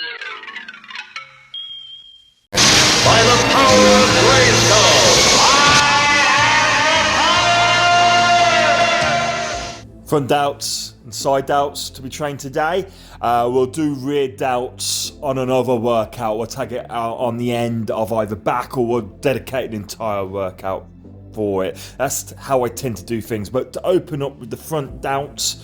By the power of Grayskull. Front delts and side delts to be trained today. We'll do rear delts on another workout. We'll tag it out on the end of either back, or we'll dedicate an entire workout for it. That's how I tend to do things. But to open up with the front delts,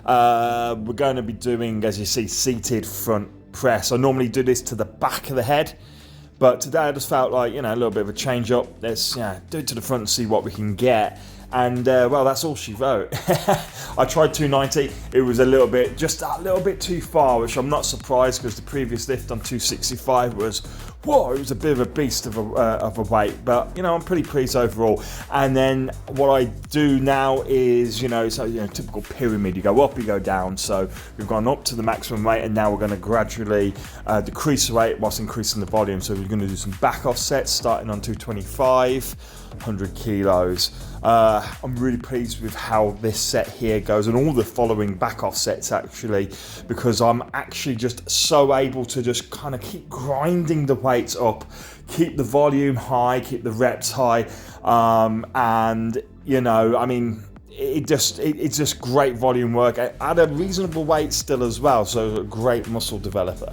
we're going to be doing, as you see, seated front press. I normally do this to the back of the head, but today I just felt like, a little bit of a change up. Let's do it to the front and see what we can get. And well, that's all she wrote. I tried 290. It was just a little bit too far, which I'm not surprised, because the previous lift on 265 was, whoa, it was a bit of a beast of a weight. But I'm pretty pleased overall. And then what I do now is, typical pyramid. You go up, you go down. So we've gone up to the maximum weight, and now we're going to gradually decrease the weight whilst increasing the volume. So we're going to do some back off sets starting on 225, 100 kilos. I'm really pleased with how this set here goes, and all the following back off sets actually, because I'm actually just so able to just kind of keep grinding the weights up, keep the volume high, keep the reps high, and it's just great volume work at a reasonable weight still as well, so a great muscle developer.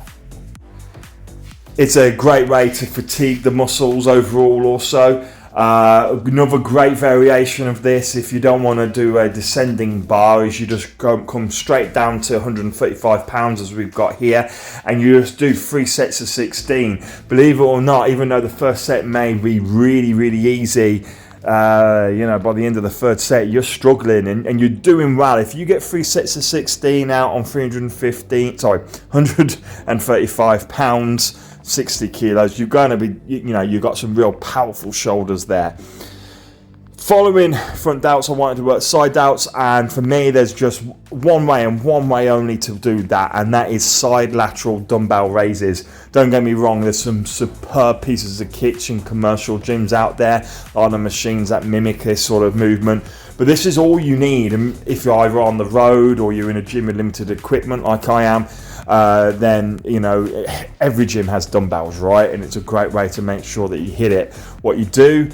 It's a great way to fatigue the muscles overall also. Another great variation of this, if you don't want to do a descending bar, is you just come straight down to 135 pounds as we've got here, and you just do 3 sets of 16. Believe it or not, even though the first set may be really, really easy, by the end of the third set you're struggling and you're doing well. If you get 3 sets of 16 out on 135 pounds, 60 kilos, you're going to be, you've got some real powerful shoulders there. Following front delts, I wanted to work side delts, and for me there's just one way and one way only to do that, and that is side lateral dumbbell raises. Don't get me wrong, there's some superb pieces of kits in commercial gyms out there, other machines that mimic this sort of movement, but this is all you need. And if you're either on the road or you're in a gym with limited equipment like I am, then every gym has dumbbells, right? And it's a great way to make sure that you hit it. What you do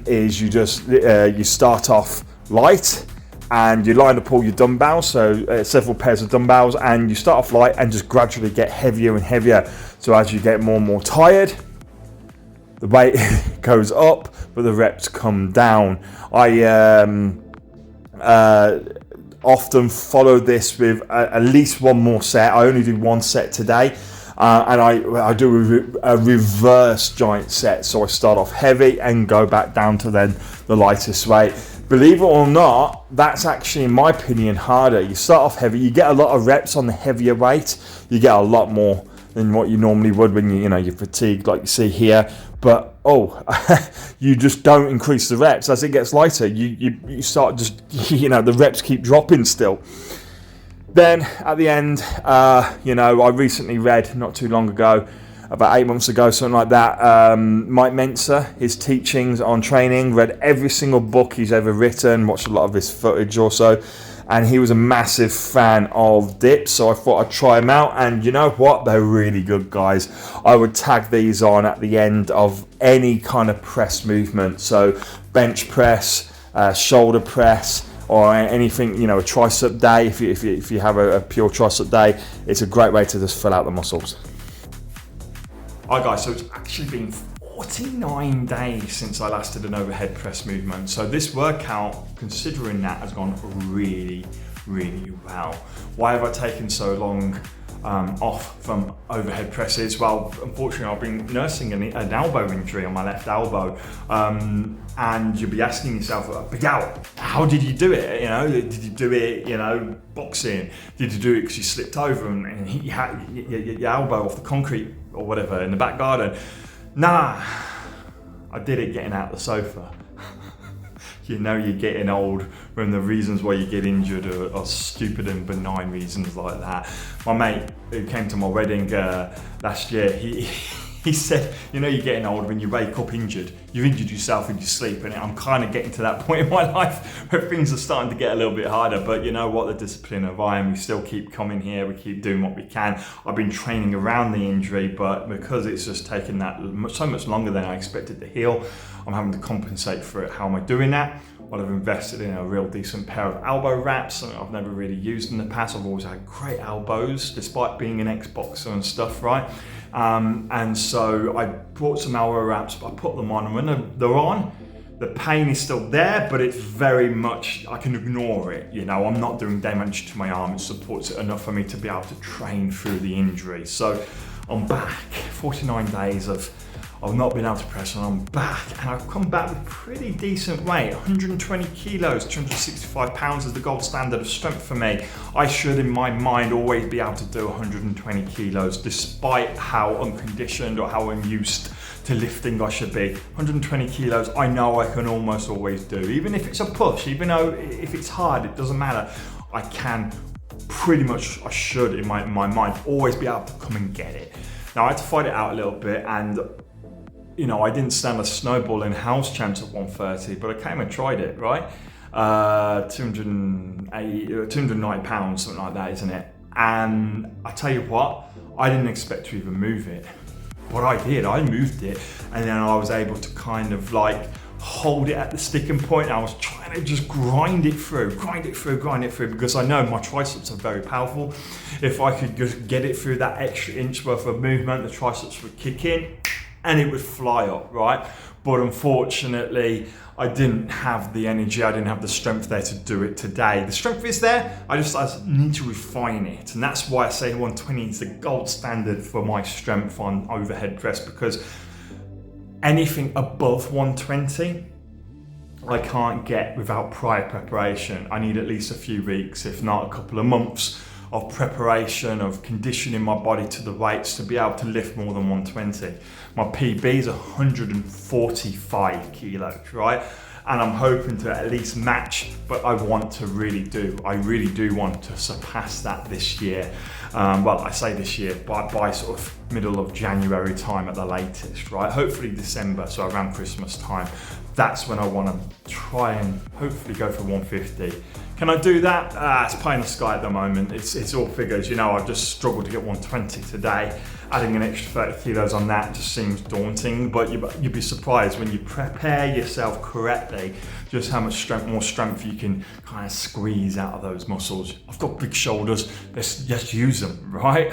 is you just you start off light, and you line up all your dumbbells, so several pairs of dumbbells, and you start off light and just gradually get heavier and heavier. So as you get more and more tired, the weight goes up, but the reps come down. I often follow this with at least one more set. I only do one set today, and I do a reverse giant set. So I start off heavy and go back down to then the lightest weight. Believe it or not, that's actually, in my opinion, harder. You start off heavy, you get a lot of reps on the heavier weight, you get a lot more than what you normally would when you're fatigued, like you see here. But you just don't increase the reps as it gets lighter. You start just the reps keep dropping still. Then at the end, I recently read not too long ago, about 8 months ago, something like that, Mike Mentzer, his teachings on training, read every single book he's ever written, watched a lot of his footage also, and he was a massive fan of dips, so I thought I'd try them out, and you know what, they're really good, guys. I would tag these on at the end of any kind of press movement, so bench press, shoulder press, or anything, a tricep day. If you have a pure tricep day, it's a great way to just fill out the muscles. Alright guys, so it's actually been 49 days since I last did an overhead press movement. So this workout, considering that, has gone really, really well. Why have I taken so long off from overhead presses? Well, unfortunately, I've been nursing an elbow injury on my left elbow. And you'll be asking yourself, but how did you do it? Did you do it, boxing? Did you do it because you slipped over and hit your elbow off the concrete or whatever in the back garden? Nah, I did it getting out the sofa. You're getting old when the reasons why you get injured are stupid and benign reasons like that. My mate who came to my wedding last year, he said, you know, you're getting older when you wake up injured. You've injured yourself in your sleep, and I'm kind of getting to that point in my life where things are starting to get a little bit harder. But you know what, the discipline of I am, we still keep coming here, we keep doing what we can. I've been training around the injury, but because it's just taken that so much longer than I expected to heal, I'm having to compensate for it. How am I doing that? Well, I've invested in a real decent pair of elbow wraps that I've never really used in the past. I've always had great elbows, despite being an ex-boxer and stuff, right? And so I bought some elbow wraps, but I put them on, and when they're on, the pain is still there, but it's very much, I can ignore it. You know, I'm not doing damage to my arm. It supports it enough for me to be able to train through the injury. So I'm back, 49 days of I've not been able to press, and I'm back, and I've come back with pretty decent weight. 120 kilos, 265 pounds is the gold standard of strength for me. I should, in my mind, always be able to do 120 kilos, despite how unconditioned or how unused to lifting I should be. 120 kilos, I know I can almost always do. Even if it's a push, even though if it's hard, it doesn't matter. I can pretty much, I should, in my mind, always be able to come and get it. Now, I had to fight it out a little bit, and you know, I didn't stand a snowball in house champs at 130, but I came and tried it, right? 290 pounds, something like that, isn't it? And I tell you what, I didn't expect to even move it. But I did, I moved it, and then I was able to kind of like hold it at the sticking point. I was trying to just grind it through, because I know my triceps are very powerful. If I could just get it through that extra inch worth of movement, the triceps would kick in, and it would fly up, right? But unfortunately, I didn't have the energy, I didn't have the strength there to do it today. The strength is there, I just need to refine it. And that's why I say 120 is the gold standard for my strength on overhead press, because anything above 120, I can't get without prior preparation. I need at least a few weeks, if not a couple of months, of preparation, of conditioning my body to the weights to be able to lift more than 120. My PB is 145 kilos, right? And I'm hoping to at least match, but I really do want to surpass that this year. Well, I say this year, by sort of middle of January time at the latest, right? Hopefully December, so around Christmas time. That's when I want to try and hopefully go for 150. Can I do that? It's pie in the sky at the moment. It's all figures. You know, I've just struggled to get 120 today. Adding an extra 30 kilos on that just seems daunting, but you'd be surprised when you prepare yourself correctly, just how much more strength you can kind of squeeze out of those muscles. I've got big shoulders, let's just use them, right?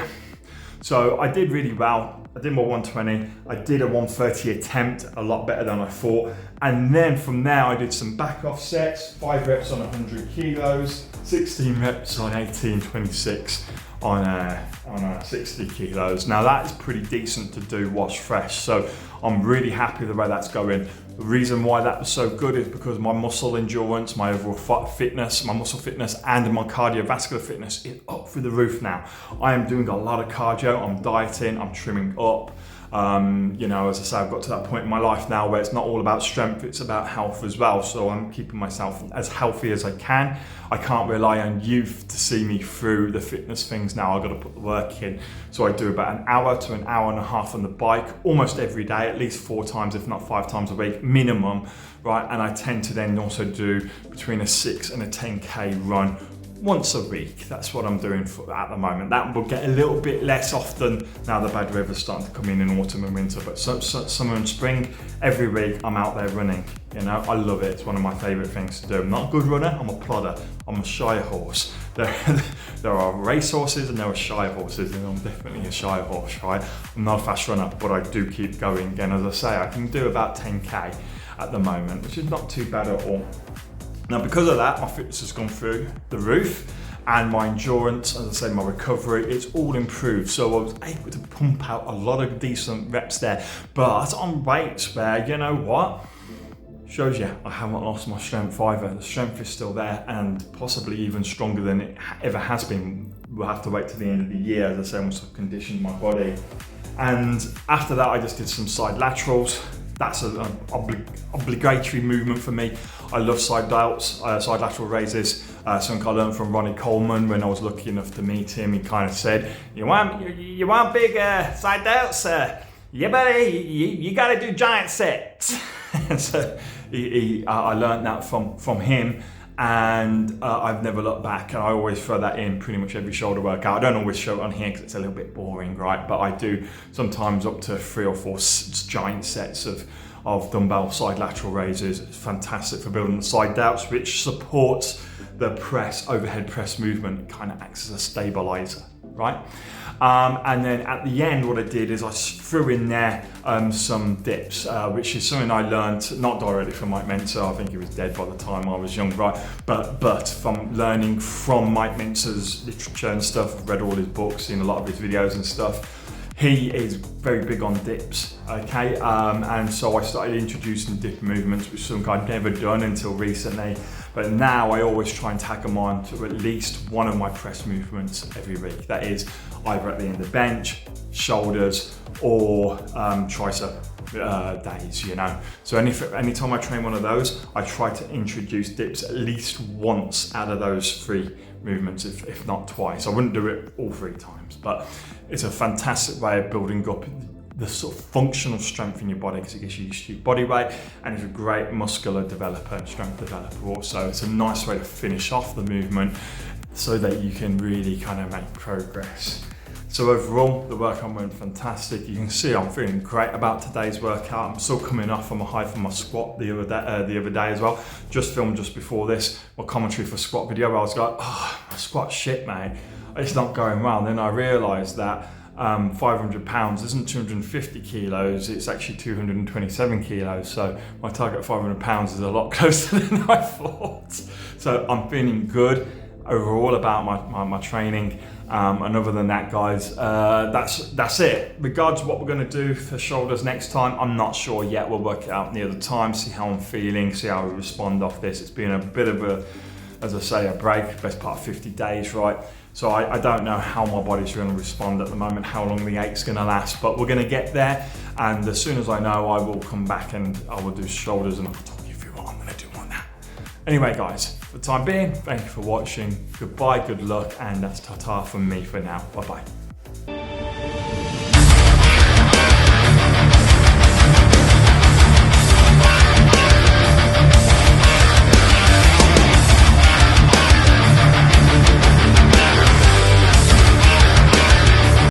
So I did really well. I did my 120, I did a 130 attempt, a lot better than I thought. And then from there, I did some back off sets, 5 reps on 100 kilos, 16 reps on 1826 on 60 kilos. Now that is pretty decent to do wash fresh. So I'm really happy the way that's going. The reason why that was so good is because my muscle endurance, my overall fitness, my muscle fitness, and my cardiovascular fitness is up through the roof now. I am doing a lot of cardio, I'm dieting, I'm trimming up. You know, as I say, I've got to that point in my life now where it's not all about strength, it's about health as well. So I'm keeping myself as healthy as I can. I can't rely on youth to see me through the fitness things now. I've got to put the work in. So I do about an hour to an hour and a half on the bike almost every day, at least 4 times, if not 5 times a week minimum, right? And I tend to then also do between a 6 and a 10K run once a week. That's what I'm doing at the moment. That will get a little bit less often now the bad weather's starting to come in autumn and winter, but summer and spring, every week I'm out there running. You know, I love it. It's one of my favorite things to do. I'm not a good runner, I'm a plodder. I'm a shy horse. There are race horses and there are shy horses, and I'm definitely a shy horse, right? I'm not a fast runner, but I do keep going. And as I say, I can do about 10K at the moment, which is not too bad at all. Now, because of that, my fitness has gone through the roof, and my endurance, as I say, my recovery, it's all improved. So I was able to pump out a lot of decent reps there, but on weights where, you know what, shows you I haven't lost my strength either. The strength is still there, and possibly even stronger than it ever has been. We'll have to wait till the end of the year, as I say, once I've conditioned my body. And after that, I just did some side laterals. That's an obligatory movement for me. I love side lateral raises. Something I learned from Ronnie Coleman when I was lucky enough to meet him. He kind of said, you want big side delts? yeah, buddy, you got to do giant sets. And so I learned that from him, and I've never looked back. And I always throw that in pretty much every shoulder workout. I don't always show it on here because it's a little bit boring, right? But I do sometimes up to 3 or 4 giant sets of dumbbell side lateral raises. It's fantastic for building the side delts, which supports the overhead press movement. It kind of acts as a stabilizer, right? And then at the end, what I did is I threw in there some dips, which is something I learned not directly from Mike Mentzer. I think he was dead by the time I was young, right? But from learning from Mike Mentzer's literature and stuff. I've read all his books, seen a lot of his videos and stuff. He is very big on dips, okay? And so I started introducing dip movements, which is something I'd never done until recently. But now I always try and tack them on to at least one of my press movements every week. That is either at the end of bench, shoulders, or tricep days, you know. So anytime I train one of those, I try to introduce dips at least once out of those 3 movements, if not twice. I wouldn't do it all 3 times, but it's a fantastic way of building up the sort of functional strength in your body, because it gives you used to your body weight, and it's a great muscular developer and strength developer also. It's a nice way to finish off the movement so that you can really kind of make progress. So overall, the workout went fantastic. You can see I'm feeling great about today's workout. I'm still coming off from a high from my squat the other day as well. Just filmed just before this, my commentary for squat video, where I was like, oh, my squat shit, mate. It's not going well. And then I realized that 500 pounds isn't 250 kilos, it's actually 227 kilos. So my target of 500 pounds is a lot closer than I thought. So I'm feeling good overall about my training. And other than that, guys, that's it. Regards what we're going to do for shoulders next time, I'm not sure yet. We'll work it out near the time, see how I'm feeling, see how I respond off this. It's been a bit of a, as I say, a break, best part of 50 days, right? So I don't know how my body's going to respond at the moment, how long the ache's going to last, but we're going to get there. And as soon as I know, I will come back and I will do shoulders, and I'll talk you through what I'm going to do on that. Anyway, guys, for the time being, thank you for watching. Goodbye, good luck, and that's ta-ta from me for now. Bye-bye.